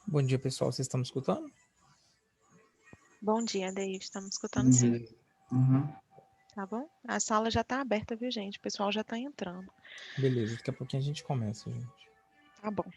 Bom dia, pessoal. Vocês estão me escutando? Bom dia, David. Estamos escutando sim, Entendi. Uhum. tá bom? A sala já está aberta, viu, gente? O pessoal já está entrando. Beleza, daqui a pouquinho a gente começa, gente. Tá bom.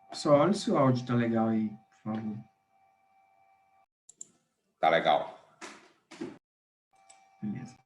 Pessoal, olha se o áudio tá legal aí, por favor. Tá legal. Beleza.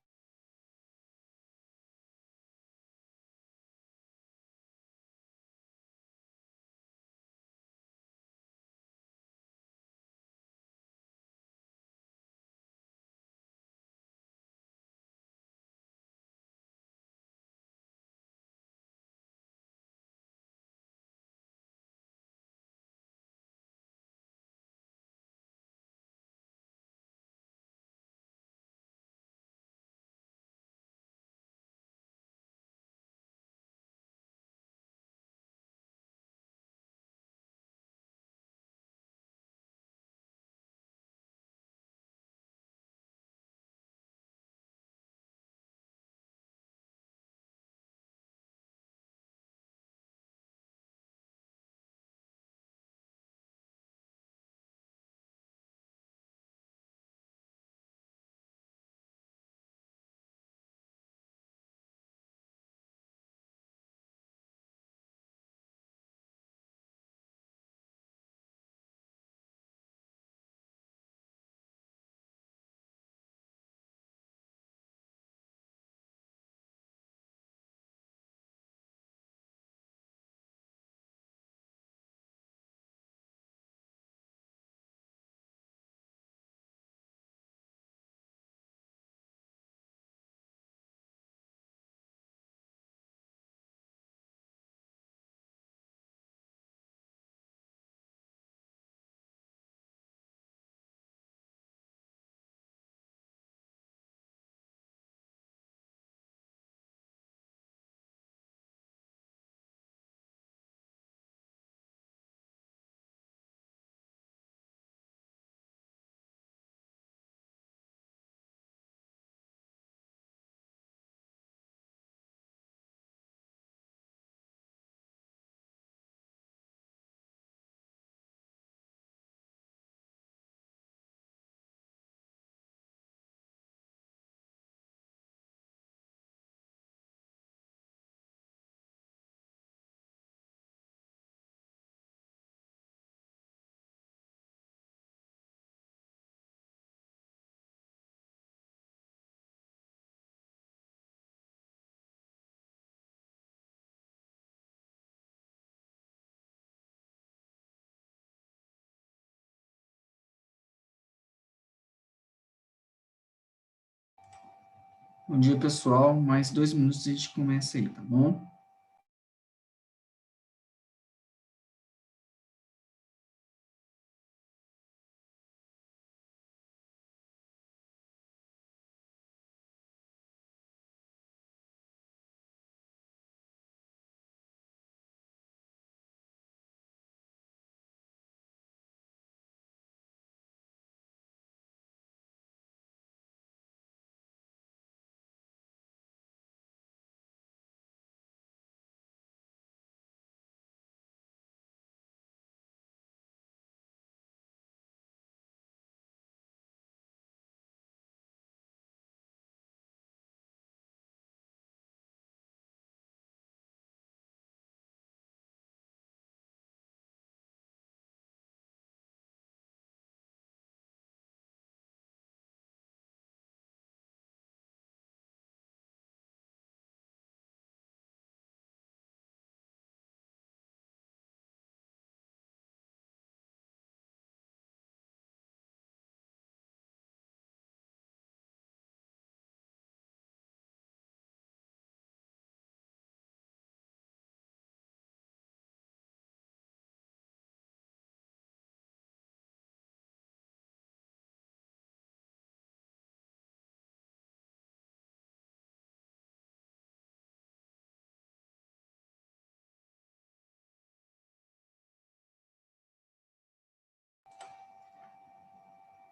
Bom dia, pessoal. Mais 2 minutos e a gente começa aí, tá bom?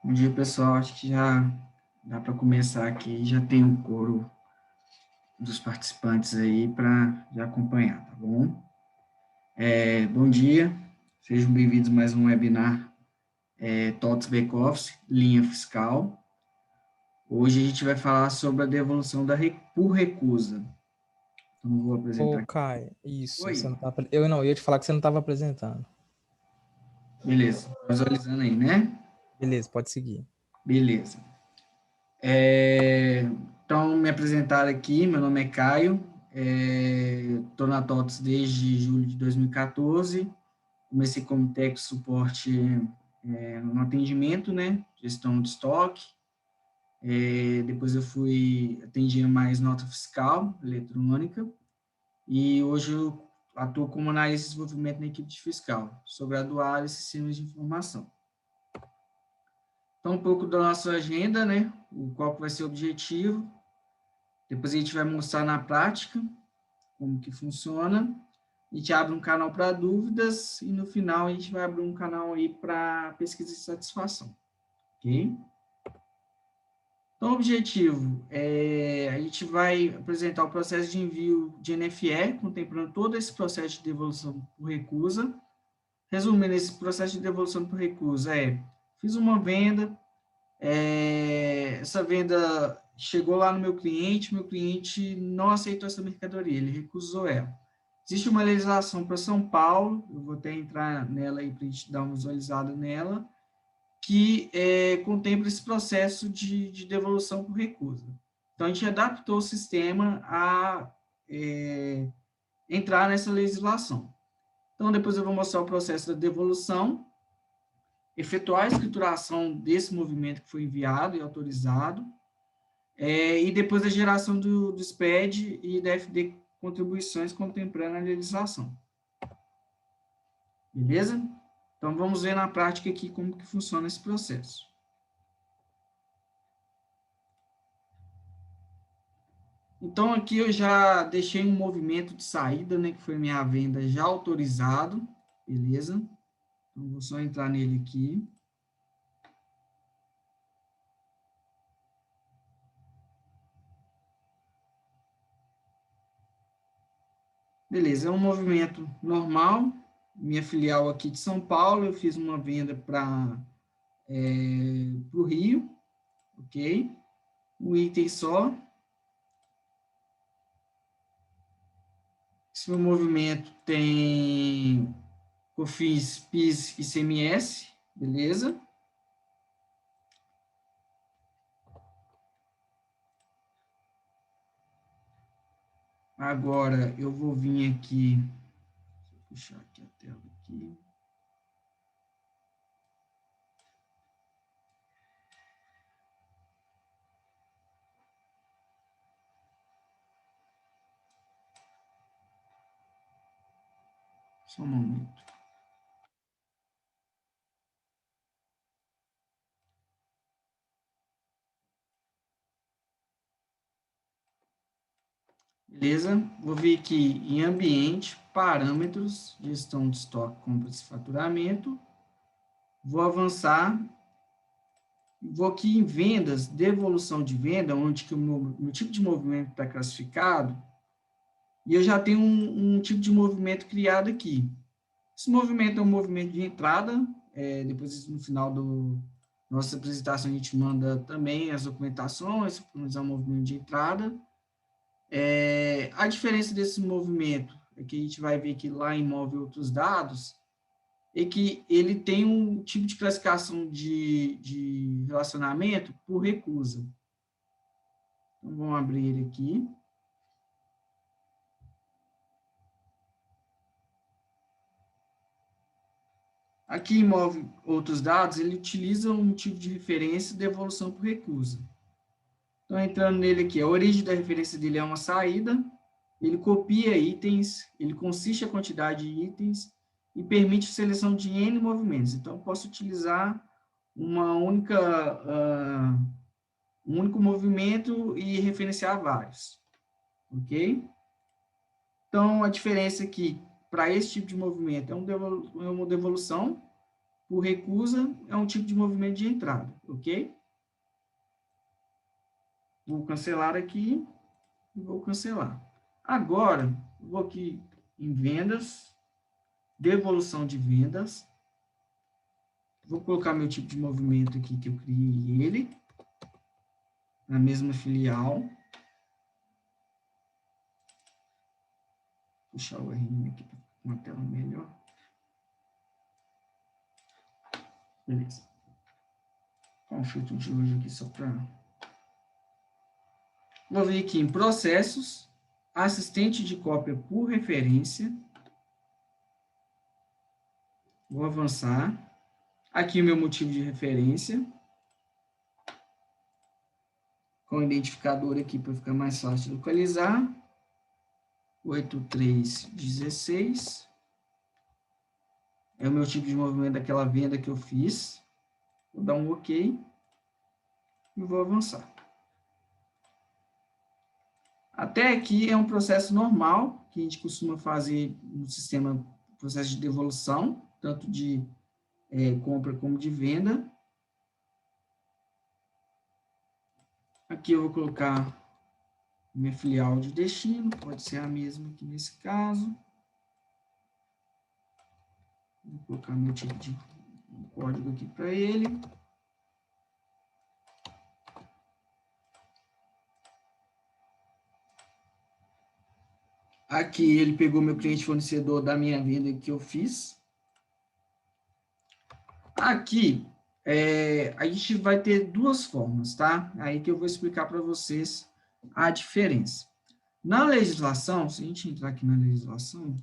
Bom dia, pessoal. Acho que já dá para começar aqui. Já tem um coro dos participantes aí para já acompanhar, tá bom? Bom dia. Sejam bem-vindos a mais um webinar TOTS Back-Office, linha fiscal. Hoje a gente vai falar sobre a devolução por recusa. Então, vou apresentar Ô, Caio, isso. Oi. Você não tá, eu ia te falar que você não estava apresentando. Beleza. Visualizando aí, né? Beleza, pode seguir. Beleza. Então, me apresentar aqui, meu nome é Caio, estou na TOTS desde julho de 2014, comecei como técnico de suporte no atendimento, né, gestão de estoque, depois eu atendia mais nota fiscal, eletrônica, e hoje eu atuo como analista de desenvolvimento na equipe de fiscal, sou graduado em sistemas de informação. Então, um pouco da nossa agenda, né, qual que vai ser o objetivo. Depois a gente vai mostrar na prática como que funciona. A gente abre um canal para dúvidas e no final a gente vai abrir um canal aí para pesquisa de satisfação, ok? Então, o objetivo é a gente vai apresentar o processo de envio de NFE, contemplando todo esse processo de devolução por recusa. Resumindo, esse processo de devolução por recusa fiz uma venda, essa venda chegou lá no meu cliente não aceitou essa mercadoria, ele recusou ela. Existe uma legislação para São Paulo, eu vou até entrar nela aí para a gente dar uma visualizada nela, que contempla esse processo de devolução por recusa. Então, a gente adaptou o sistema a entrar nessa legislação. Então, depois eu vou mostrar o processo da devolução, efetuar a escrituração desse movimento que foi enviado e autorizado, e depois a geração do SPED e da FD contribuições contemplando a legislação. Beleza? Então, vamos ver na prática aqui como que funciona esse processo. Então, aqui eu já deixei um movimento de saída, né, que foi minha venda já autorizado, beleza? Então, vou só entrar nele aqui. Beleza, é um movimento normal, minha filial aqui de São Paulo, eu fiz uma venda para o Rio, ok? Um item só. Esse meu movimento tem COFINS, PIS e ICMS, beleza? Agora, eu vou vir aqui, deixa eu puxar aqui a tela aqui. Só um momento. Beleza? Vou vir aqui em ambiente, parâmetros, gestão de estoque, compras e faturamento. Vou avançar. Vou aqui em vendas, devolução de venda, onde que o meu tipo de movimento está classificado. E eu já tenho um tipo de movimento criado aqui. Esse movimento é um movimento de entrada. Depois, no final da nossa apresentação, a gente manda também as documentações, para o movimento de entrada. A diferença desse movimento é que a gente vai ver que lá em Move Outros Dados, é que ele tem um tipo de classificação de relacionamento por recusa. Então, vamos abrir ele aqui. Aqui em Move Outros Dados, ele utiliza um tipo de referência de devolução por recusa. Então, entrando nele aqui, a origem da referência dele é uma saída, ele copia itens, ele consiste a quantidade de itens e permite seleção de N movimentos. Então, eu posso utilizar um único movimento e referenciar vários. Ok? Então, a diferença aqui, para esse tipo de movimento, é uma devolução, por recusa, é um tipo de movimento de entrada. Ok? Vou cancelar aqui e vou cancelar. Agora, vou aqui em vendas, devolução de vendas. Vou colocar meu tipo de movimento aqui que eu criei ele, na mesma filial. Puxar o RM aqui para uma tela melhor. Beleza. Vou um filtro de hoje aqui só para... Vou vir aqui em processos, assistente de cópia por referência. Vou avançar. Aqui o meu motivo de referência. Com o identificador aqui para ficar mais fácil de localizar. 8316. É o meu tipo de movimento daquela venda que eu fiz. Vou dar um OK e vou avançar. Até aqui é um processo normal que a gente costuma fazer no sistema, processo de devolução, tanto de compra como de venda. Aqui eu vou colocar minha filial de destino, pode ser a mesma aqui nesse caso. Vou colocar meu tipo de código aqui para ele. Aqui ele pegou meu cliente fornecedor da minha venda que eu fiz. Aqui a gente vai ter duas formas, tá? Aí que eu vou explicar para vocês a diferença. Na legislação, se a gente entrar aqui na legislação,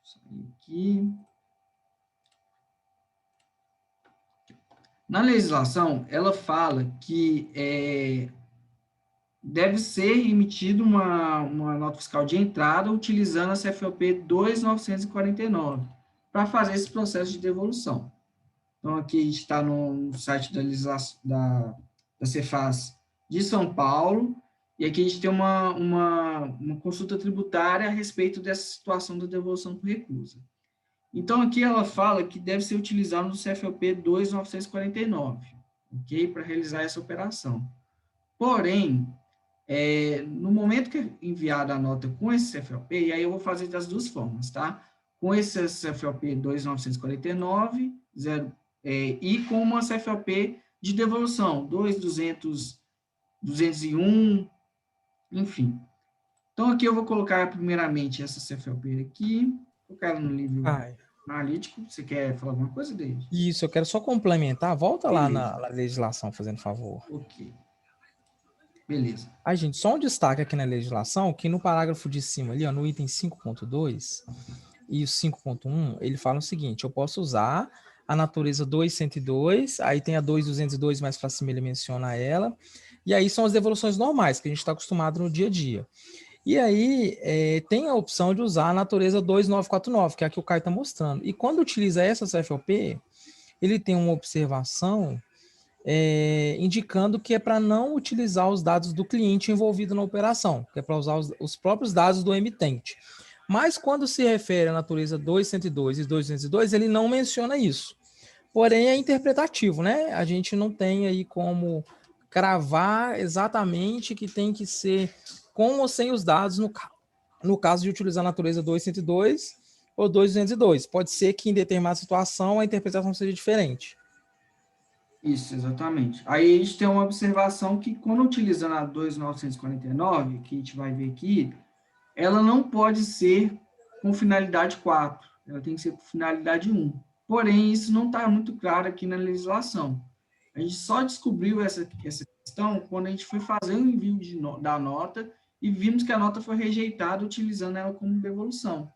sair aqui. Na legislação, ela fala que deve ser emitida uma nota fiscal de entrada utilizando a CFOP 2949 para fazer esse processo de devolução. Então, aqui a gente está no site da Cefaz de São Paulo, e aqui a gente tem uma consulta tributária a respeito dessa situação da devolução por recusa. Então, aqui ela fala que deve ser utilizado no CFOP 2949, ok? Para realizar essa operação. Porém, no momento que é enviada a nota com esse CFOP, e aí eu vou fazer das duas formas, tá? Com esse CFOP 2949, e com uma CFOP de devolução, 2.201, enfim. Então, aqui eu vou colocar primeiramente essa CFOP aqui, colocar ela no livro analítico. Você quer falar alguma coisa, David? Isso, eu quero só complementar. Volta lá na legislação, fazendo favor. Ok. Beleza. Gente, só um destaque aqui na legislação, que no parágrafo de cima ali, ó, no item 5.2 e o 5.1, ele fala o seguinte: eu posso usar a natureza 2.102, aí tem a 2.202, mais para cima ele menciona ela, e aí são as devoluções normais, que a gente está acostumado no dia a dia. E aí tem a opção de usar a natureza 2.949, que é a que o Caio está mostrando. E quando utiliza essa CFOP, ele tem uma observação indicando que é para não utilizar os dados do cliente envolvido na operação, que é para usar os próprios dados do emitente. Mas quando se refere à natureza 2.102 e 2.202, ele não menciona isso. Porém, é interpretativo, né? A gente não tem aí como cravar exatamente que tem que ser com ou sem os dados no caso de utilizar a natureza 2.102 ou 2.202. Pode ser que em determinada situação a interpretação seja diferente. Isso, exatamente. Aí a gente tem uma observação que, quando utilizando a 2.949, que a gente vai ver aqui, ela não pode ser com finalidade 4, ela tem que ser com finalidade 1. Porém, isso não está muito claro aqui na legislação. A gente só descobriu essa questão quando a gente foi fazer o envio da nota e vimos que a nota foi rejeitada utilizando ela como devolução,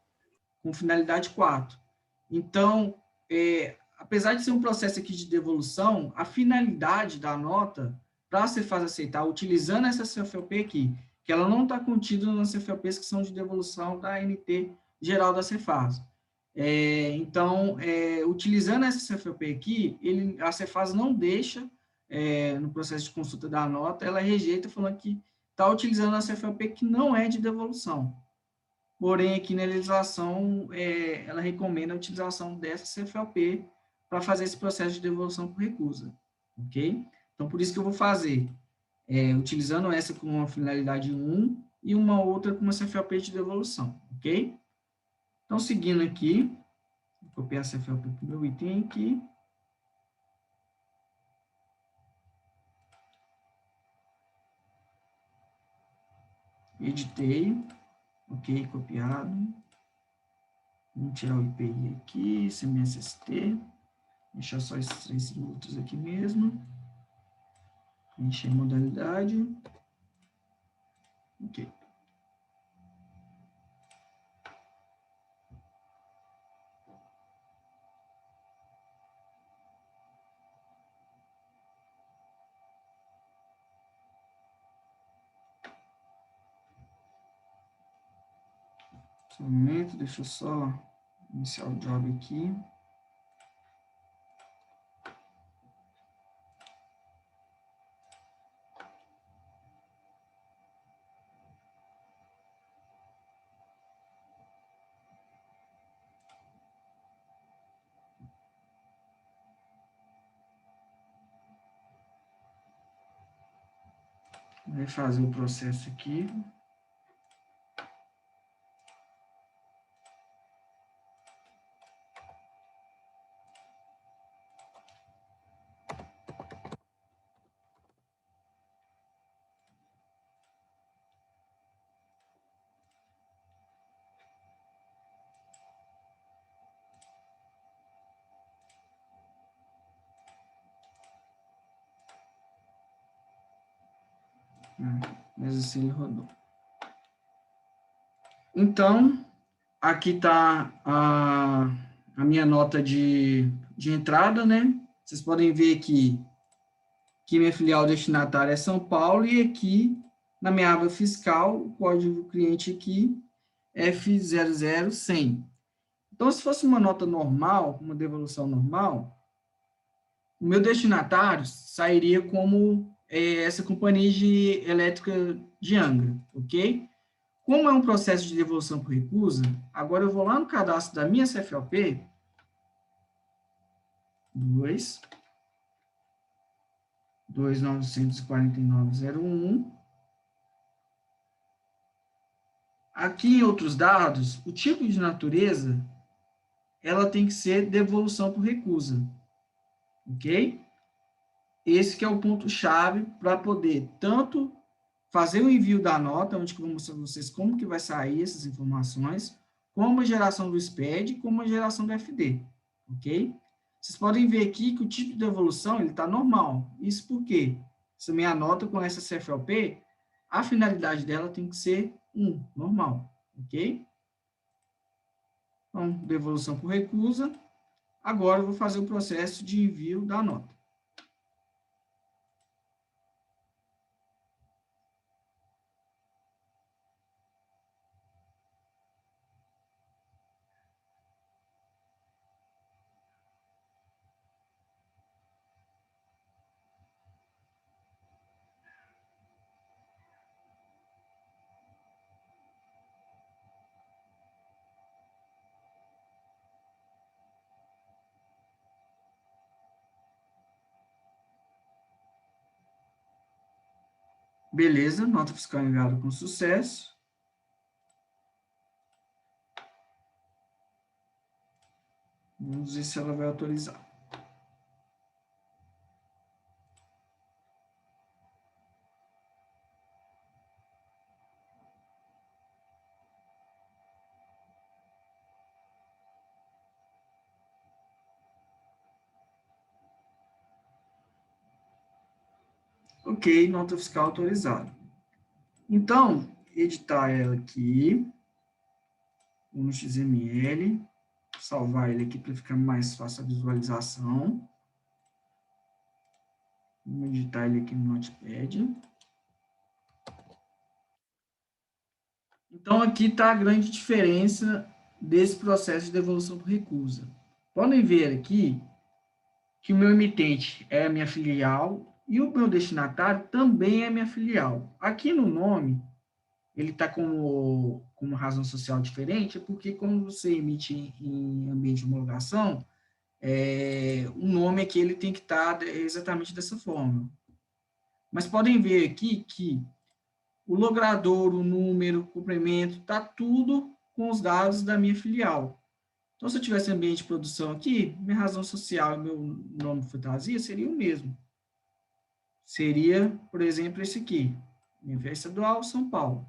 com finalidade 4. Então, apesar de ser um processo aqui de devolução, a finalidade da nota, para a Cefaz aceitar, utilizando essa CFOP aqui, que ela não está contida nas CFOPs que são de devolução da ANT geral da Cefaz. Então, utilizando essa CFOP aqui, a Cefaz não deixa, no processo de consulta da nota, ela rejeita falando que está utilizando a CFOP que não é de devolução. Porém, aqui na legislação, ela recomenda a utilização dessa CFOP para fazer esse processo de devolução por recusa, ok? Então, por isso que eu vou fazer, utilizando essa com uma finalidade 1 e uma outra com uma CFOP de devolução, ok? Então, seguindo aqui, vou copiar a CFOP para o meu item aqui. Editei, ok, copiado. Vamos tirar o IPI aqui, CMSST. Deixar só esses 3 minutos aqui mesmo. Encher a modalidade. Ok. Só um momento, deixa eu só iniciar o job aqui. Vai fazer o processo aqui. Mas assim ele rodou. Então, aqui está a minha nota de entrada, né? Vocês podem ver aqui que minha filial destinatária é São Paulo e aqui na minha aba fiscal, o código cliente aqui, F00100. Então, se fosse uma nota normal, uma devolução normal, o meu destinatário sairia como essa companhia elétrica de Angra, ok? Como é um processo de devolução por recusa, agora eu vou lá no cadastro da minha CFOP, 2.949.01. Aqui em outros dados, o tipo de natureza, ela tem que ser devolução por recusa, ok? Esse que é o ponto-chave para poder tanto fazer o envio da nota, onde eu vou mostrar para vocês como que vai sair essas informações, como a geração do SPED, como a geração do FD, ok? Vocês podem ver aqui que o tipo de devolução está normal. Isso porque, se a minha nota com essa CFLP, a finalidade dela tem que ser normal, ok? Então, devolução por recusa. Agora, eu vou fazer o processo de envio da nota. Beleza, nota fiscal enviada com sucesso. Vamos ver se ela vai autorizar. Ok, nota fiscal autorizada. Então, editar ela aqui, no XML, salvar ele aqui para ficar mais fácil a visualização. Vamos editar ele aqui no Notepad. Então, aqui está a grande diferença desse processo de devolução por recusa. Podem ver aqui que o meu emitente é a minha filial e o meu destinatário também é a minha filial. Aqui no nome, ele está como razão social diferente, porque quando você emite em ambiente de homologação, o nome aqui ele tem que estar exatamente dessa forma. Mas podem ver aqui que o logrador, o número, o complemento, está tudo com os dados da minha filial. Então, se eu tivesse ambiente de produção aqui, minha razão social e meu nome de fantasia seria o mesmo. Seria, por exemplo, esse aqui, Universidade Estadual São Paulo.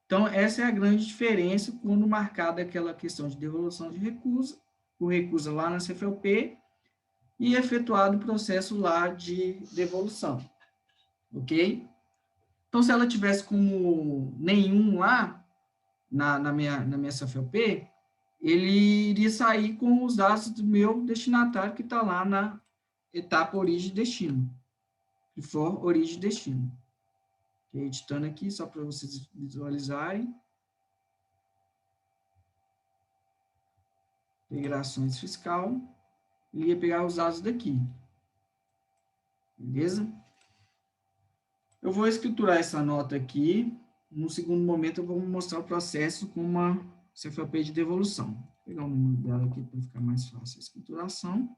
Então, essa é a grande diferença quando marcada aquela questão de devolução de recusa, o recusa lá na CFLP, e efetuado o processo lá de devolução, ok? Então, se ela tivesse como nenhum lá, na minha CFOP, ele iria sair com os dados do meu destinatário que está lá na etapa origem e destino, que for origem e destino. Editando aqui, só para vocês visualizarem. Integrações fiscal. Ele ia pegar os dados daqui. Beleza? Eu vou escriturar essa nota aqui. No segundo momento, eu vou mostrar o processo com uma CFOP de devolução. Vou pegar o número dela aqui para ficar mais fácil a escrituração.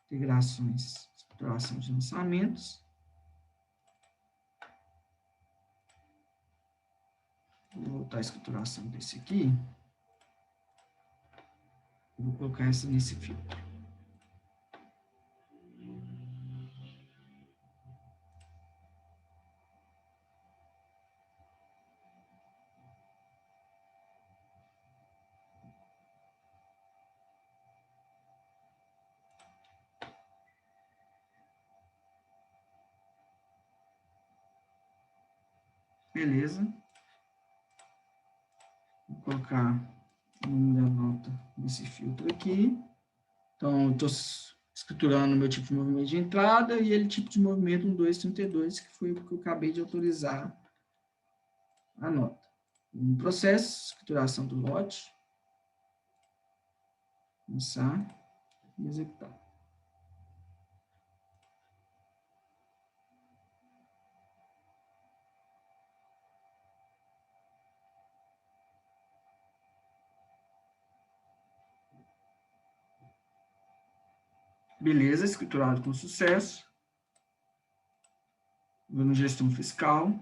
Integrações, escrituração de lançamentos. Vou voltar a escrituração desse aqui. Vou colocar essa nesse filtro. Beleza. Vou colocar o nome da nota nesse filtro aqui. Então, eu estou escriturando o meu tipo de movimento de entrada e ele tipo de movimento 1232, que foi o que eu acabei de autorizar a nota. Um processo, escrituração do lote. Começar e executar. Beleza, escriturado com sucesso. Vou no gestão fiscal.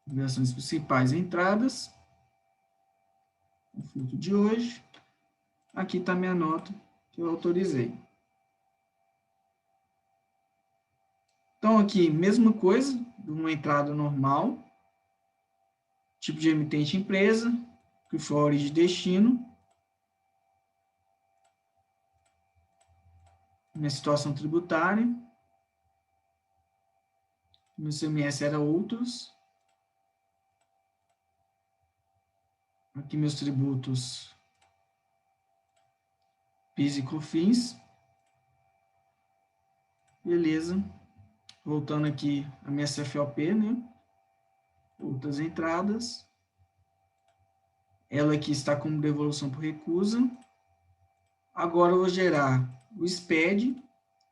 Obrigações principais e entradas. O fluxo de hoje. Aqui está minha nota que eu autorizei. Então, aqui, mesma coisa, uma entrada normal. Tipo de emitente empresa, que for a origem de destino. Minha situação tributária. Meu CMS era outros. Aqui meus tributos PIS e COFINS. Beleza. Voltando aqui a minha CFOP, né? Outras entradas. Ela aqui está como devolução por recusa. Agora eu vou gerar o SPED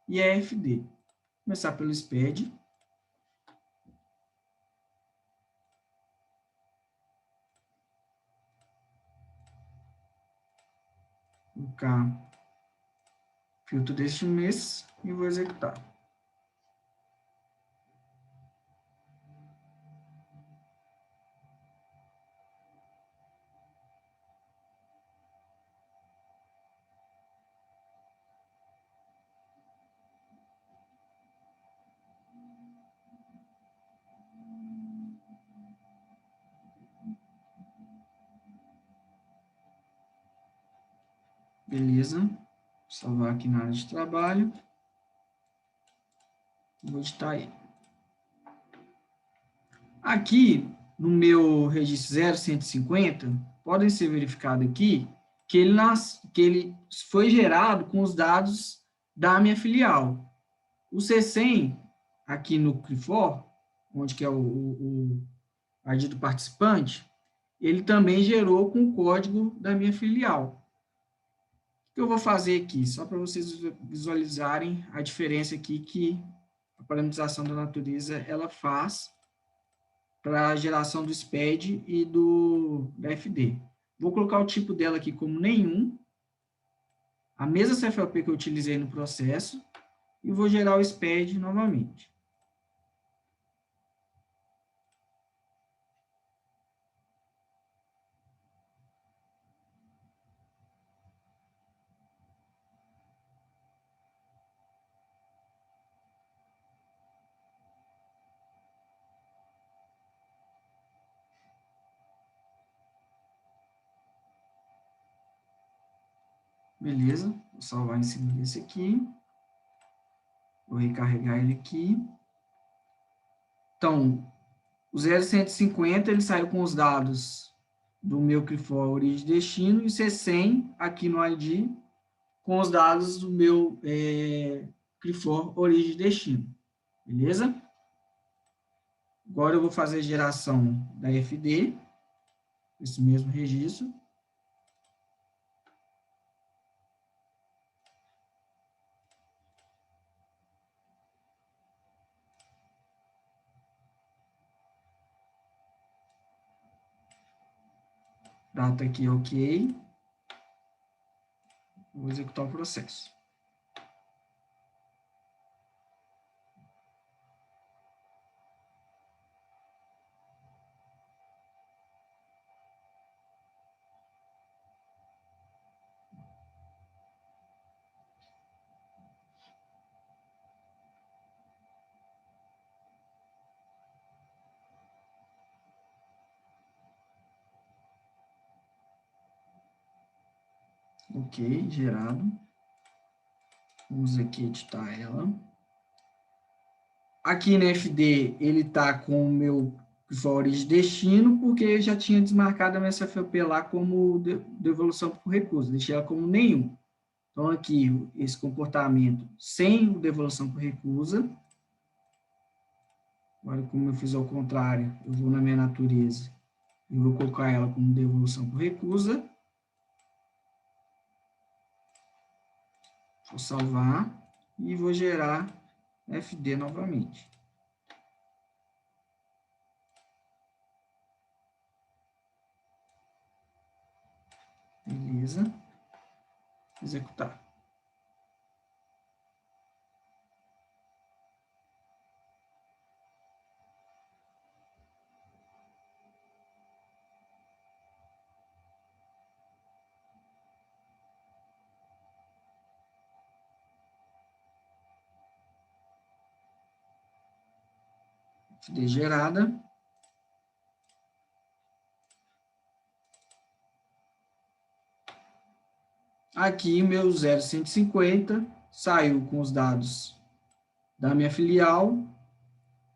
e a FD. Vou começar pelo SPED. Vou colocar filtro deste mês e vou executar. Beleza. Vou salvar aqui na área de trabalho. Vou editar ele. Aqui, no meu registro 0150, podem ser verificado aqui que ele foi gerado com os dados da minha filial. O C100, aqui no CRIFOR, onde que é o ID do participante, ele também gerou com o código da minha filial. O que eu vou fazer aqui? Só para vocês visualizarem a diferença aqui que a parametrização da natureza ela faz para a geração do SPED e da FD. Vou colocar o tipo dela aqui como nenhum, a mesma CFLP que eu utilizei no processo, e vou gerar o SPED novamente. Beleza, vou salvar em cima desse aqui. Vou recarregar ele aqui. Então, o 0150 ele saiu com os dados do meu CRIFOR origem e destino, e o C100 aqui no ID com os dados do meu CRIFOR origem e destino. Beleza? Agora eu vou fazer a geração da FD, esse mesmo registro. Data aqui ok. Vou executar o processo. Ok, gerado. Vamos aqui editar ela. Aqui na FD, ele está com o meu origem e destino, porque eu já tinha desmarcado a minha CFOP lá como devolução por recusa, deixei ela como nenhum. Então, aqui, esse comportamento sem o devolução por recusa. Agora, como eu fiz ao contrário, eu vou na minha natureza e vou colocar ela como devolução por recusa. Vou salvar e vou gerar FD novamente. Beleza. Executar. FD gerada. Aqui, meu 0150 saiu com os dados da minha filial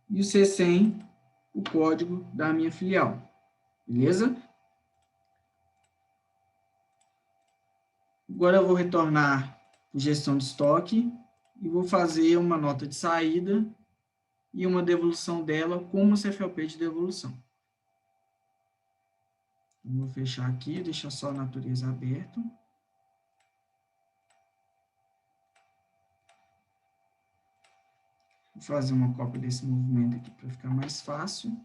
e o C100, o código da minha filial. Beleza? Agora eu vou retornar para gestão de estoque e vou fazer uma nota de saída e uma devolução dela com uma CFLP de devolução. Vou fechar aqui, deixar só a natureza aberta. Vou fazer uma cópia desse movimento aqui para ficar mais fácil.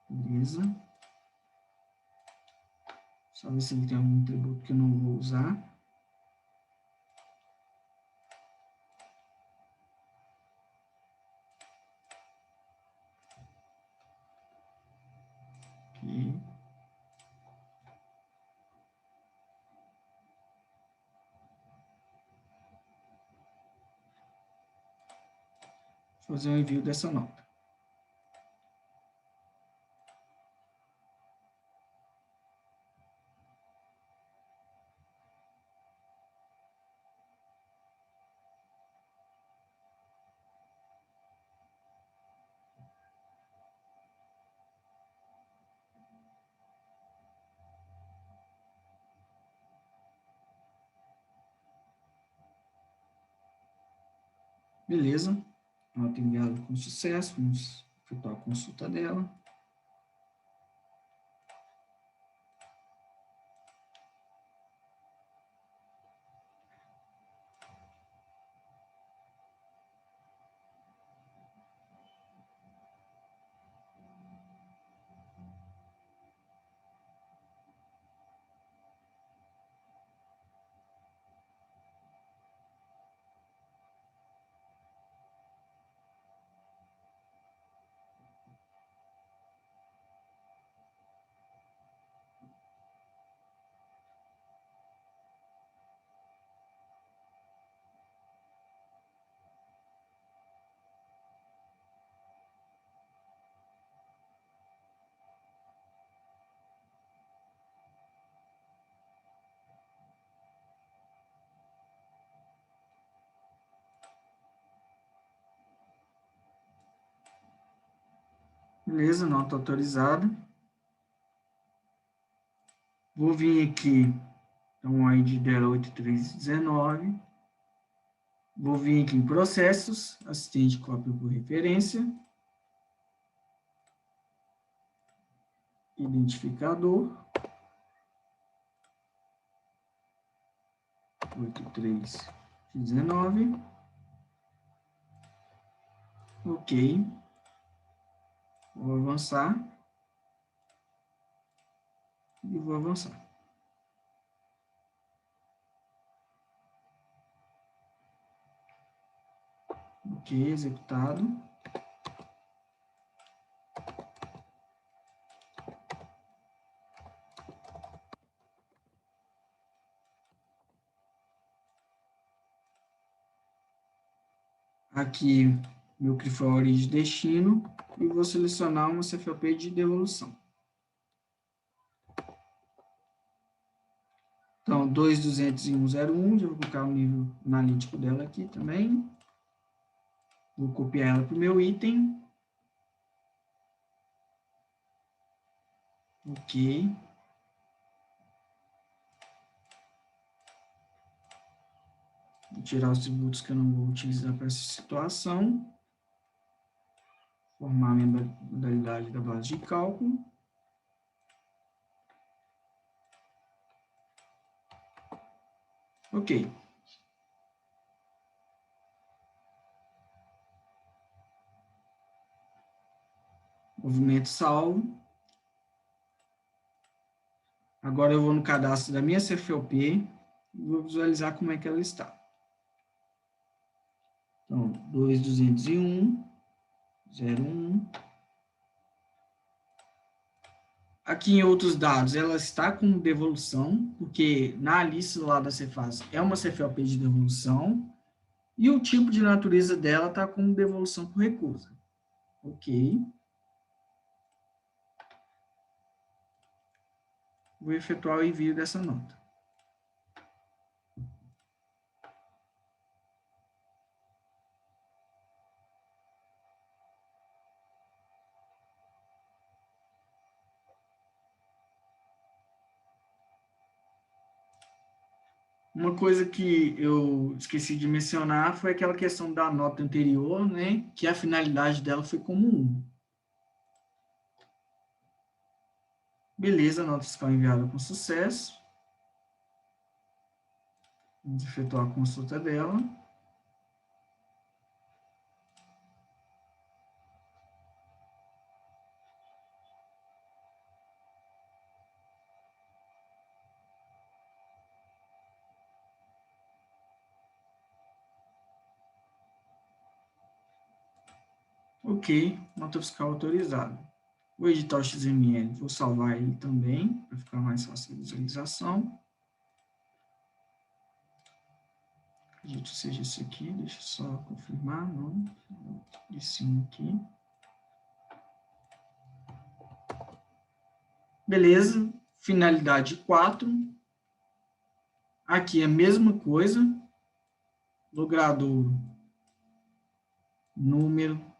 Beleza. Só ver se ele tem algum tributo que eu não vou usar. Aqui. Vou fazer o envio dessa nota. Beleza. Nota enviada com sucesso. Vamos efetuar a consulta dela. Beleza, nota autorizada. Vou vir aqui, então, a ID dela é 8319. Vou vir aqui em processos, assistente cópia por referência. Identificador. 8319. Ok. Vou avançar. E vou avançar. Ok, executado. Aqui, meu CRI foi a origem e destino, e vou selecionar uma CFOP de devolução. Então, 2.201.01, já vou colocar o nível analítico dela aqui também. Vou copiar ela para o meu item. Ok. Vou tirar os tributos que eu não vou utilizar para essa situação. Formar a minha modalidade da base de cálculo. Ok. Movimento salvo. Agora eu vou no cadastro da minha CFOP e vou visualizar como é que ela está. Então, 2.201.01. Aqui em outros dados, ela está como devolução, porque na lista lá da Cefaz é uma CFOP de devolução, e o tipo de natureza dela está como devolução por recusa. Ok. Vou efetuar o envio dessa nota. Uma coisa que eu esqueci de mencionar foi aquela questão da nota anterior, né, que a finalidade dela foi como 1. Beleza, a nota fiscal enviada com sucesso. Vamos efetuar a consulta dela. Ok, nota fiscal autorizada. Vou editar o XML, vou salvar ele também, para ficar mais fácil a visualização. Acredito que seja esse aqui, deixa eu só confirmar, não, de cima aqui. Beleza, finalidade 4. Aqui é a mesma coisa, logradouro, número,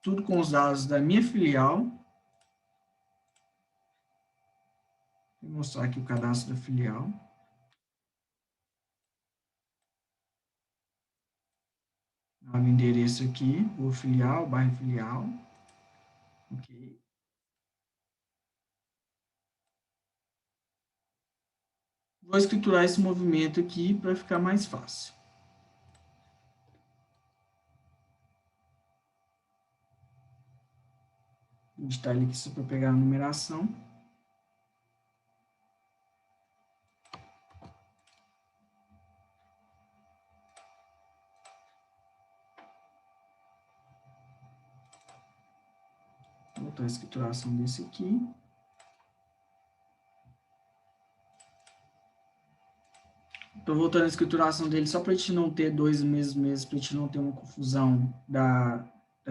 tudo com os dados da minha filial. Vou mostrar aqui o cadastro da filial. O endereço aqui, o filial, bairro filial. Ok. Vou escriturar esse movimento aqui para ficar mais fácil. Vou digitar ele aqui só para pegar a numeração. Vou botar a escrituração desse aqui. Estou voltando a escrituração dele só para a gente não ter dois meses, para a gente não ter uma confusão das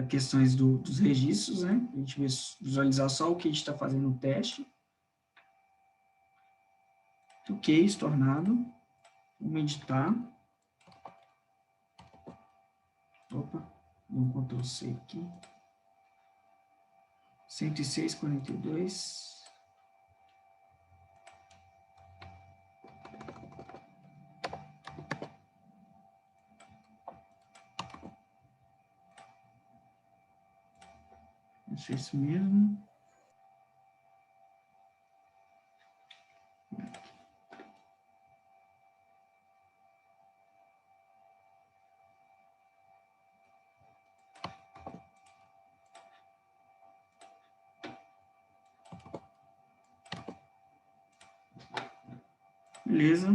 questões dos registros, né? A gente visualizar só o que a gente está fazendo no teste. Ok, estornado. Vamos editar. Opa, deu um Ctrl+C aqui. 106,42. Acho isso mesmo. Beleza.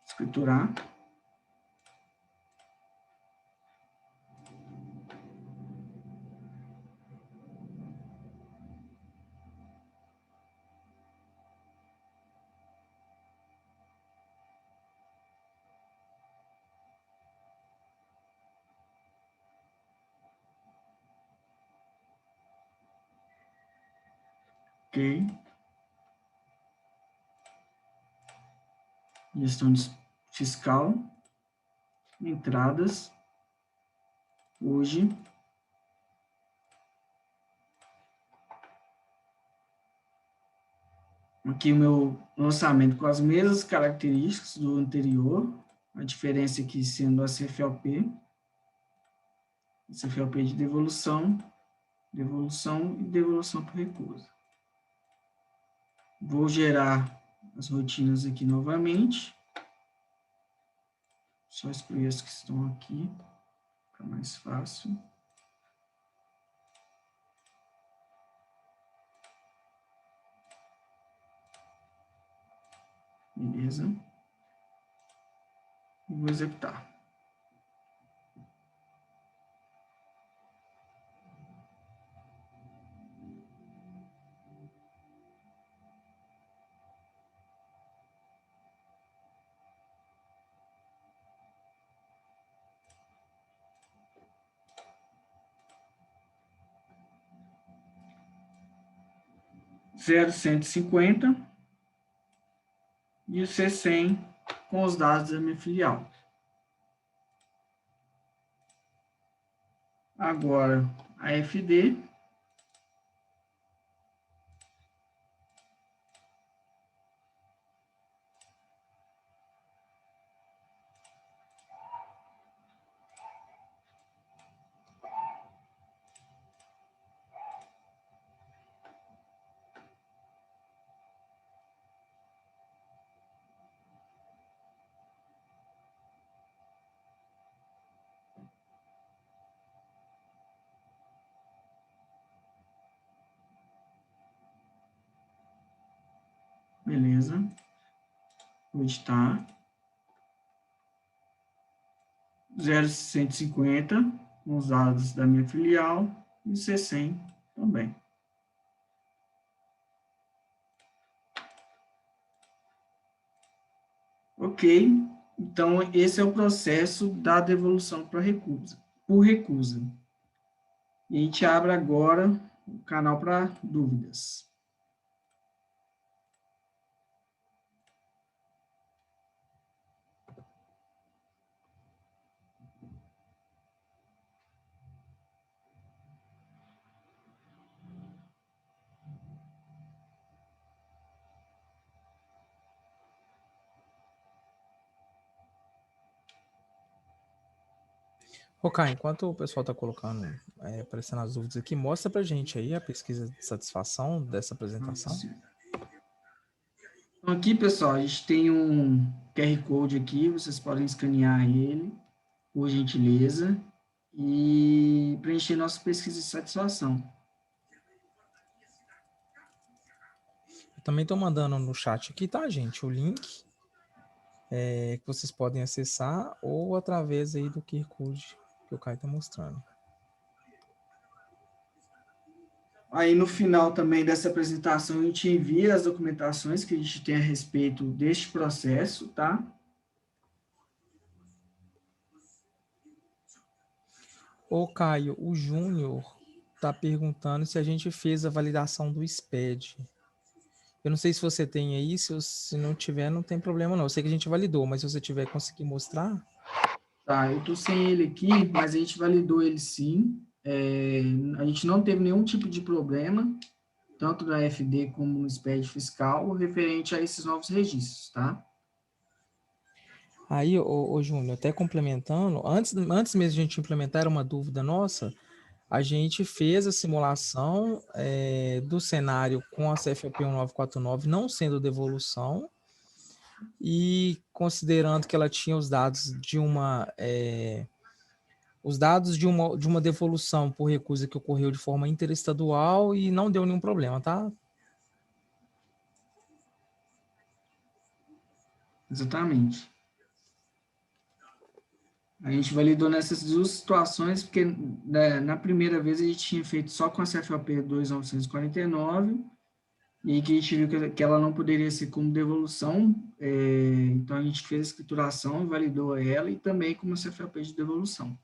Escriturar. Ok. Gestão fiscal. Entradas. Hoje. Aqui o meu orçamento com as mesmas características do anterior. A diferença aqui sendo a CFLP. CFLP de devolução. Devolução e devolução por recusa. Vou gerar as rotinas aqui novamente. Só excluir as que estão aqui, fica mais fácil. Beleza. E vou executar. Zero 150 e o C100 com os dados da minha filial. Agora, a FD. Beleza. Vou editar. 0,150 com os dados da minha filial e C100 também. Ok, então esse é o processo da devolução para recusa, por recusa. E a gente abre agora o canal para dúvidas. Ok, enquanto o pessoal está colocando, aparecendo as dúvidas aqui, mostra para a gente aí a pesquisa de satisfação dessa apresentação. Então, aqui, pessoal, a gente tem um QR Code aqui, vocês podem escanear ele, por gentileza, e preencher nossa pesquisa de satisfação. Eu também estou mandando no chat aqui, tá, gente? O link que vocês podem acessar ou através aí do QR Code que o Caio está mostrando. Aí, no final também dessa apresentação, a gente envia as documentações que a gente tem a respeito deste processo, tá? Ô, Caio, o Júnior está perguntando se a gente fez a validação do SPED. Eu não sei se você tem aí, se não tiver, não tem problema não. Eu sei que a gente validou, mas se você tiver conseguir mostrar... Tá, eu tô sem ele aqui, mas a gente validou ele sim. a gente não teve nenhum tipo de problema, tanto na FD como no SPED fiscal, referente a esses novos registros, tá? Aí, ô Júnior, até complementando, antes mesmo de a gente implementar, era uma dúvida nossa, a gente fez a simulação do cenário com a CFAP 1949 não sendo devolução e considerando que ela tinha os dados de uma devolução por recusa que ocorreu de forma interestadual e não deu nenhum problema, tá? Exatamente. A gente validou nessas duas situações, porque na primeira vez a gente tinha feito só com a CFAP 2949, e aí que a gente viu que ela não poderia ser como devolução, então a gente fez a escrituração e validou ela, e também como CFAP de devolução.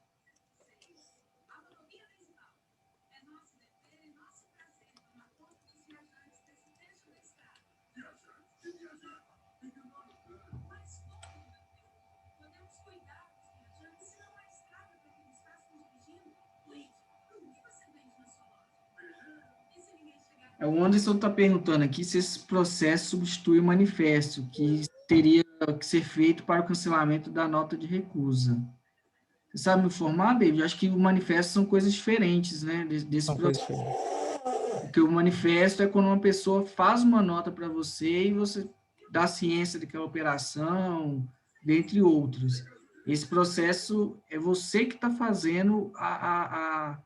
O Anderson está perguntando aqui se esse processo substitui o manifesto, que teria que ser feito para o cancelamento da nota de recusa. Você sabe me informar, David? Eu acho que o manifesto são coisas diferentes, né? Desse São coisas processo. diferentes. Porque o manifesto é quando uma pessoa faz uma nota para você e você dá ciência daquela operação, dentre outros. Esse processo é você que está fazendo a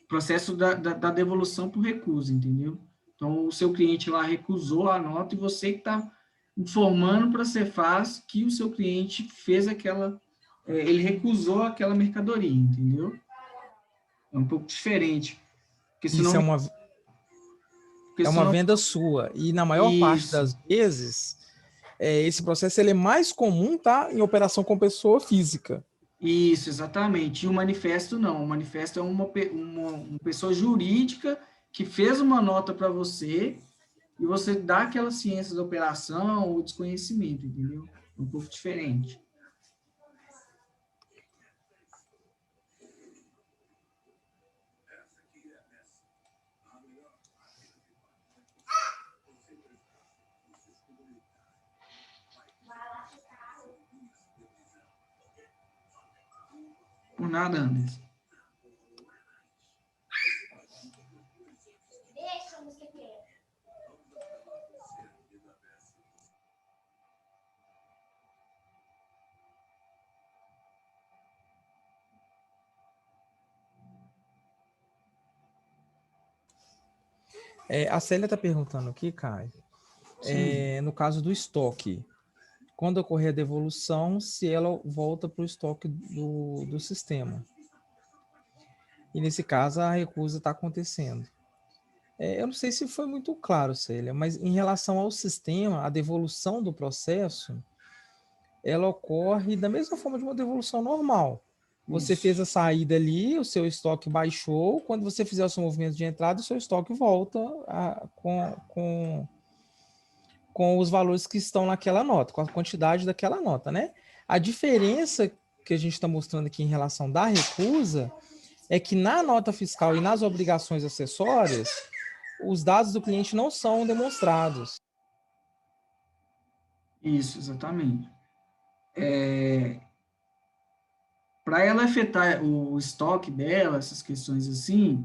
processo da devolução por recusa, entendeu? Então, o seu cliente lá recusou a nota e você que está informando para a Cefaz que o seu cliente fez ele recusou aquela mercadoria, entendeu? É um pouco diferente. Porque Isso senão, é uma venda sua. E na maior parte isso, das vezes, esse processo ele é mais comum, tá? Em operação com pessoa física. isso, exatamente. E o manifesto não. O manifesto é uma pessoa jurídica que fez uma nota para você e você dá aquela ciência da operação ou desconhecimento, entendeu? É um pouco diferente. Por nada, Anderson. A Célia está perguntando aqui, Caio, no caso do estoque, quando ocorrer a devolução, se ela volta para o estoque do sistema. E nesse caso, a recusa está acontecendo. Eu não sei se foi muito claro, Célia, mas em relação ao sistema, a devolução do processo, ela ocorre da mesma forma de uma devolução normal. Você fez a saída ali, o seu estoque baixou, quando você fizer o seu movimento de entrada, o seu estoque volta com os valores que estão naquela nota, com a quantidade daquela nota, né? A diferença que a gente está mostrando aqui em relação da recusa é que na nota fiscal e nas obrigações acessórias, os dados do cliente não são demonstrados. Isso, exatamente. Para ela afetar o estoque dela, essas questões assim,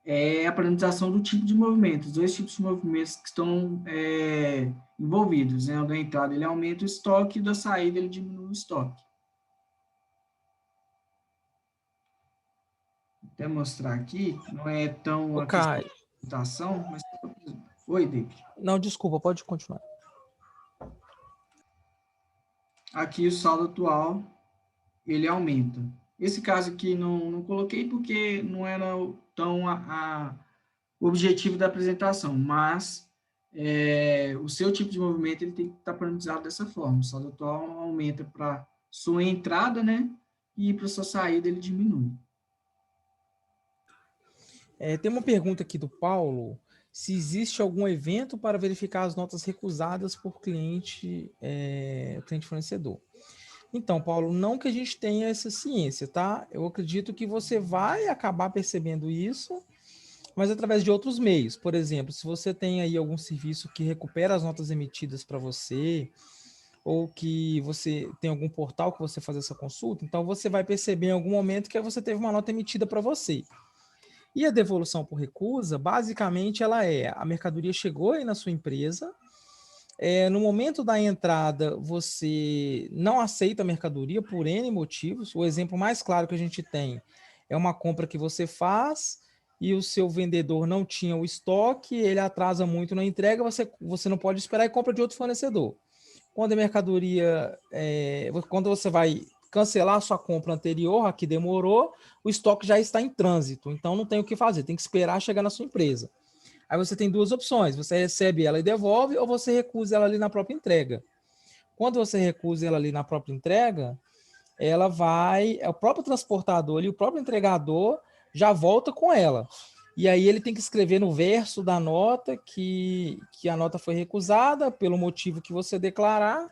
é a parametrização do tipo de movimento, os dois tipos de movimentos que estão envolvidos, né? O da entrada ele aumenta o estoque, e o da saída ele diminui o estoque. Vou até mostrar aqui, não é tão a questão da apresentação, mas... Oi, David. Não, desculpa, pode continuar. Aqui o saldo atual, ele aumenta. Esse caso aqui não coloquei porque não era tão o objetivo da apresentação, mas o seu tipo de movimento ele tem que estar parametrizado dessa forma. O saldo atual aumenta para sua entrada, né? E para sua saída ele diminui. Tem uma pergunta aqui do Paulo, se existe algum evento para verificar as notas recusadas por cliente fornecedor. Então, Paulo, não que a gente tenha essa ciência, tá? Eu acredito que você vai acabar percebendo isso, mas através de outros meios. Por exemplo, se você tem aí algum serviço que recupera as notas emitidas para você, ou que você tem algum portal que você faz essa consulta, então você vai perceber em algum momento que você teve uma nota emitida para você. E a devolução por recusa, basicamente, ela é: a mercadoria chegou aí na sua empresa, no momento da entrada, você não aceita a mercadoria por N motivos. O exemplo mais claro que a gente tem é uma compra que você faz e o seu vendedor não tinha o estoque, ele atrasa muito na entrega, você não pode esperar e compra de outro fornecedor. Quando a mercadoria, quando você vai cancelar a sua compra anterior, a que demorou, o estoque já está em trânsito, então não tem o que fazer, tem que esperar chegar na sua empresa. Aí você tem duas opções: você recebe ela e devolve, ou você recusa ela ali na própria entrega. Quando você recusa ela ali na própria entrega, ela vai, o próprio transportador e o próprio entregador já volta com ela. E aí ele tem que escrever no verso da nota que a nota foi recusada pelo motivo que você declarar,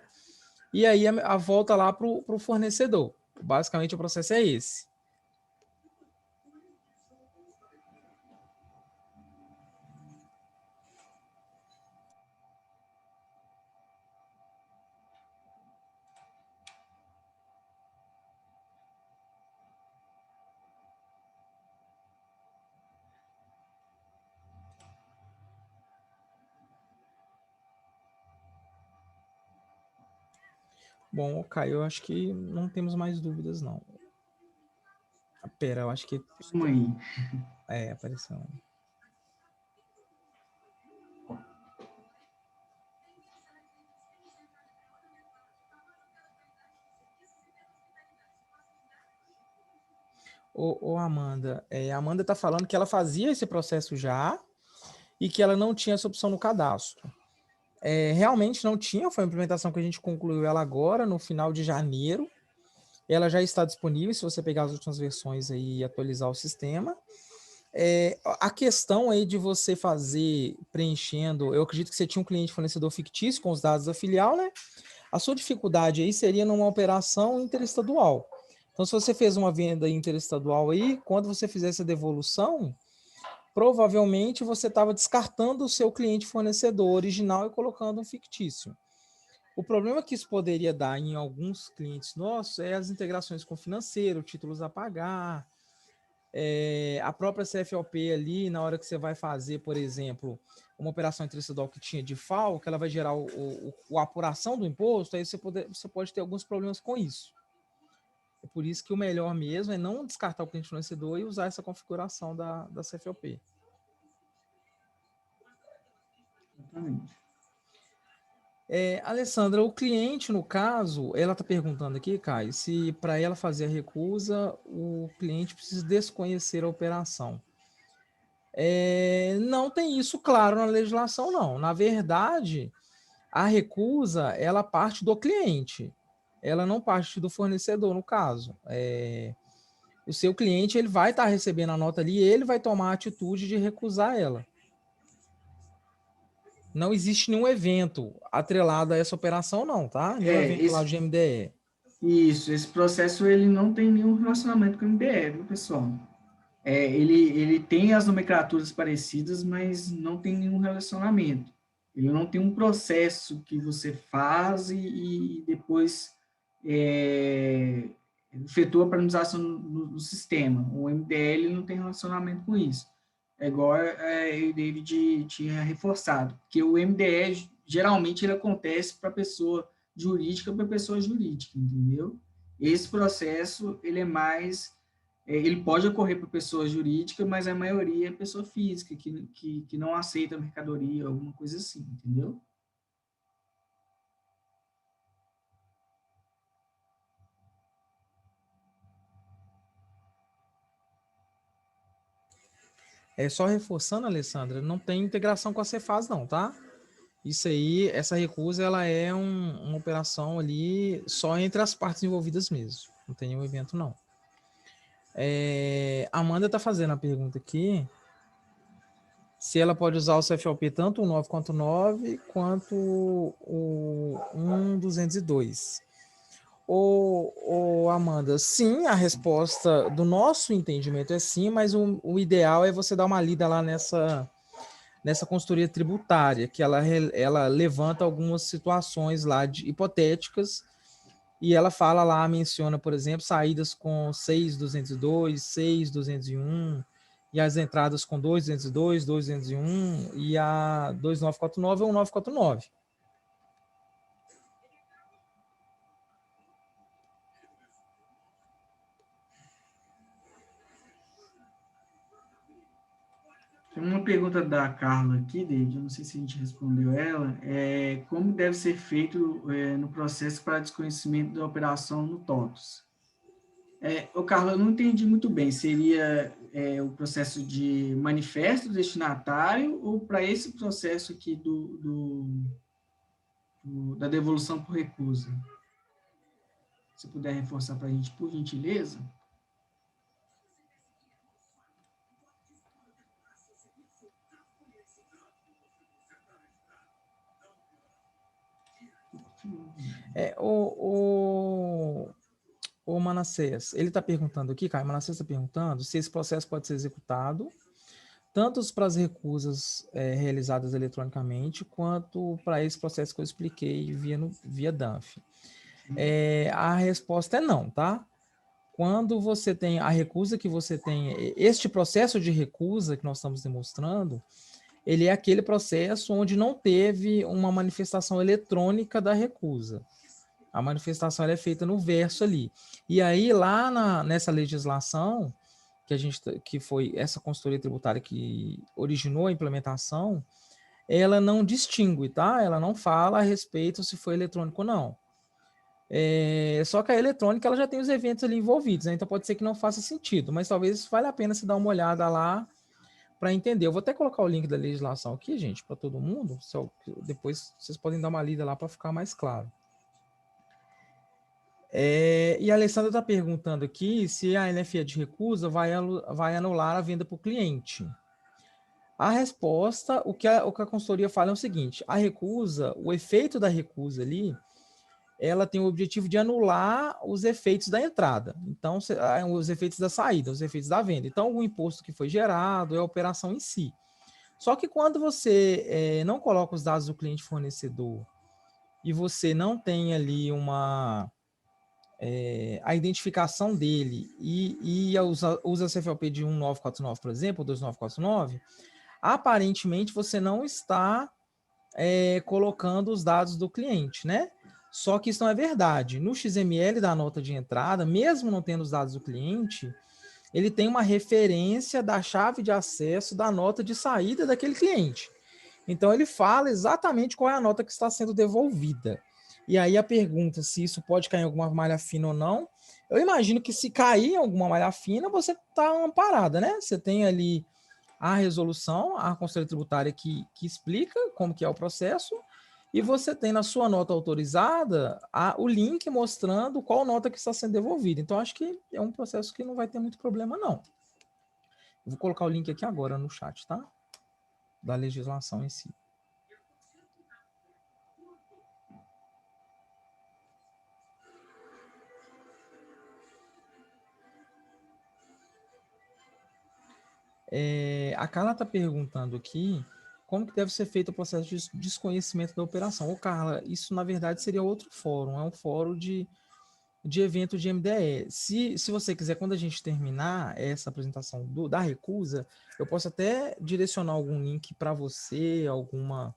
e aí a volta lá para o fornecedor. Basicamente o processo é esse. Bom, Caio, eu acho que não temos mais dúvidas, não. Pera, eu acho que... Calma aí. Apareceu. Ô Amanda, a Amanda está falando que ela fazia esse processo já e que ela não tinha essa opção no cadastro. Realmente não tinha, foi uma implementação que a gente concluiu ela agora, no final de janeiro. Ela já está disponível, se você pegar as últimas versões aí e atualizar o sistema. A questão aí de você fazer, preenchendo, eu acredito que você tinha um cliente fornecedor fictício com os dados da filial, né? A sua dificuldade aí seria numa operação interestadual. Então, se você fez uma venda interestadual aí, quando você fizer essa devolução, provavelmente você estava descartando o seu cliente fornecedor original e colocando um fictício. O problema que isso poderia dar em alguns clientes nossos é as integrações com financeiro, títulos a pagar, a própria CFOP ali, na hora que você vai fazer, por exemplo, uma operação interestadual que tinha de FAO, que ela vai gerar a apuração do imposto, aí você pode ter alguns problemas com isso. É por isso que o melhor mesmo é não descartar o cliente fornecedor e usar essa configuração da CFOP. Exatamente. Alessandra, o cliente, no caso, ela está perguntando aqui, Caio, se para ela fazer a recusa, o cliente precisa desconhecer a operação. Não tem isso claro na legislação, não. Na verdade, a recusa, ela parte do cliente. Ela não parte do fornecedor, no caso. O seu cliente, ele vai estar recebendo a nota ali e ele vai tomar a atitude de recusar ela. Não existe nenhum evento atrelado a essa operação, não, tá? Nenhum evento lá de MDE. Esse processo ele não tem nenhum relacionamento com o MDE, viu, pessoal? Ele tem as nomenclaturas parecidas, mas não tem nenhum relacionamento. Ele não tem um processo que você faz e depois efetua a padronização no sistema. O MDL não tem relacionamento com isso. É igual o David tinha reforçado, que o MDE geralmente ele acontece para pessoa jurídica para pessoa jurídica, entendeu? Esse processo ele é mais ele pode ocorrer para pessoa jurídica, mas a maioria é pessoa física, que não aceita mercadoria, alguma coisa assim, entendeu? Só reforçando, Alessandra, não tem integração com a Cefaz, não, tá? Isso aí, essa recusa, ela é uma operação ali só entre as partes envolvidas mesmo. Não tem nenhum evento, não. Amanda está fazendo a pergunta aqui se ela pode usar o CFOP tanto o 9 quanto o 9, quanto o 1.202. Amanda, sim, a resposta do nosso entendimento é sim, mas o ideal é você dar uma lida lá nessa consultoria tributária, que ela levanta algumas situações lá hipotéticas, e ela fala lá, menciona, por exemplo, saídas com 6.202, 6.201, e as entradas com 2.202, 2.201, e a 2.949 ou 1.949. Tem uma pergunta da Carla aqui, David, eu não sei se a gente respondeu ela, como deve ser feito no processo para desconhecimento da operação no TOTOS? Carla, eu não entendi muito bem, seria o processo de manifesto do destinatário ou para esse processo aqui da devolução por recusa? Se puder reforçar para a gente, por gentileza. O Manassés, ele está perguntando aqui, Caio Manassés está perguntando se esse processo pode ser executado tanto para as recusas realizadas eletronicamente, quanto para esse processo que eu expliquei via DANF. A resposta é não, tá? Quando você tem a recusa que você tem, este processo de recusa que nós estamos demonstrando, ele é aquele processo onde não teve uma manifestação eletrônica da recusa. A manifestação ela é feita no verso ali. E aí, lá nessa legislação, que foi essa consultoria tributária que originou a implementação, ela não distingue, tá? Ela não fala a respeito se foi eletrônico ou não. Só que a eletrônica ela já tem os eventos ali envolvidos, né? Então pode ser que não faça sentido, mas talvez valha a pena se dar uma olhada lá para entender. Eu vou até colocar o link da legislação aqui, gente, para todo mundo. Depois vocês podem dar uma lida lá para ficar mais claro. E a Alessandra está perguntando aqui se a NFE de recusa vai anular a venda para o cliente. A resposta, o que a consultoria fala é o seguinte: a recusa, o efeito da recusa ali, ela tem o objetivo de anular os efeitos da entrada. Então, os efeitos da saída, os efeitos da venda. Então, o imposto que foi gerado é a operação em si. Só que quando você não coloca os dados do cliente fornecedor e você não tem ali a identificação dele e usa a CFLP de 1949, por exemplo, ou 2949, aparentemente você não está colocando os dados do cliente, né? Só que isso não é verdade. No XML da nota de entrada, mesmo não tendo os dados do cliente, ele tem uma referência da chave de acesso da nota de saída daquele cliente. Então, ele fala exatamente qual é a nota que está sendo devolvida. E aí a pergunta se isso pode cair em alguma malha fina ou não, eu imagino que se cair em alguma malha fina, você está amparada, né? Você tem ali a resolução, a conselho tributária que explica como que é o processo, e você tem na sua nota autorizada o link mostrando qual nota que está sendo devolvida. Então, acho que é um processo que não vai ter muito problema, não. Eu vou colocar o link aqui agora no chat, tá? Da legislação em si. A Carla está perguntando aqui como que deve ser feito o processo de desconhecimento da operação. Ô, Carla, isso na verdade seria outro fórum, é um fórum de evento de MDE. Se você quiser, quando a gente terminar essa apresentação da recusa, eu posso até direcionar algum link para você, alguma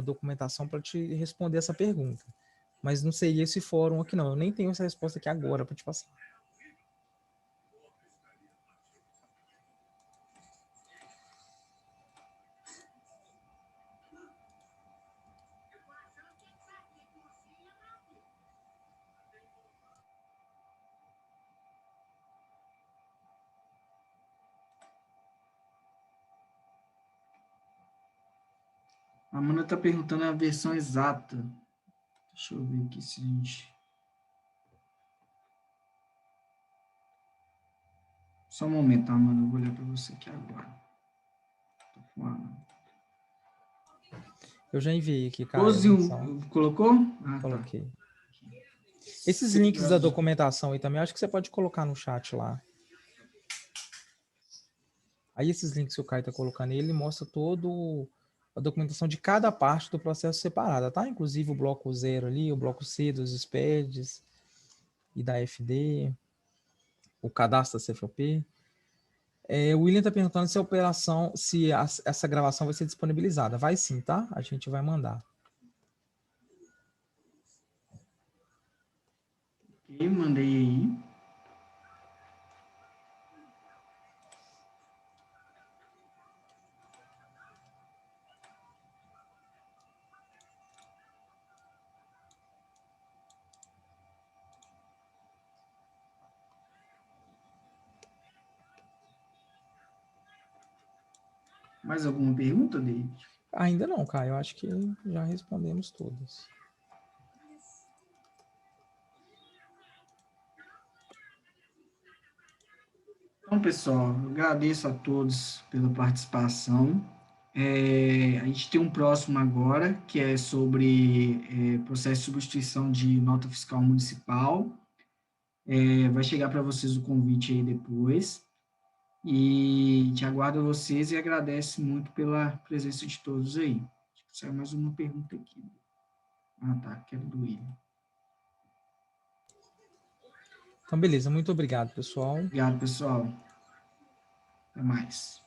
documentação para te responder essa pergunta. Mas não seria esse fórum aqui não, eu nem tenho essa resposta aqui agora para te passar. A Amanda está perguntando a versão exata. Deixa eu ver aqui se a gente... Só um momento, Amanda, eu vou olhar para você aqui agora. Eu já enviei aqui, cara. 12, colocou? Coloquei. Tá. Esses links da documentação aí também, acho que você pode colocar no chat lá. Aí esses links que o Caio está colocando, ele mostra todo a documentação de cada parte do processo separada, tá? Inclusive o bloco 0 ali, o bloco C dos SPEDs e da FD, o cadastro da CFOP. O William está perguntando se a operação, se essa gravação vai ser disponibilizada. Vai sim, tá? A gente vai mandar. Ok, mandei aí. Mais alguma pergunta, David? Ainda não, Caio. Eu acho que já respondemos todas. Então, pessoal, eu agradeço a todos pela participação. A gente tem um próximo agora, que é sobre processo de substituição de nota fiscal municipal. Vai chegar para vocês o convite aí depois. E te aguardo vocês e agradece muito pela presença de todos aí. Acho que saiu mais uma pergunta aqui. Ah, tá, que é do William. Então, beleza. Muito obrigado, pessoal. Obrigado, pessoal. Até mais.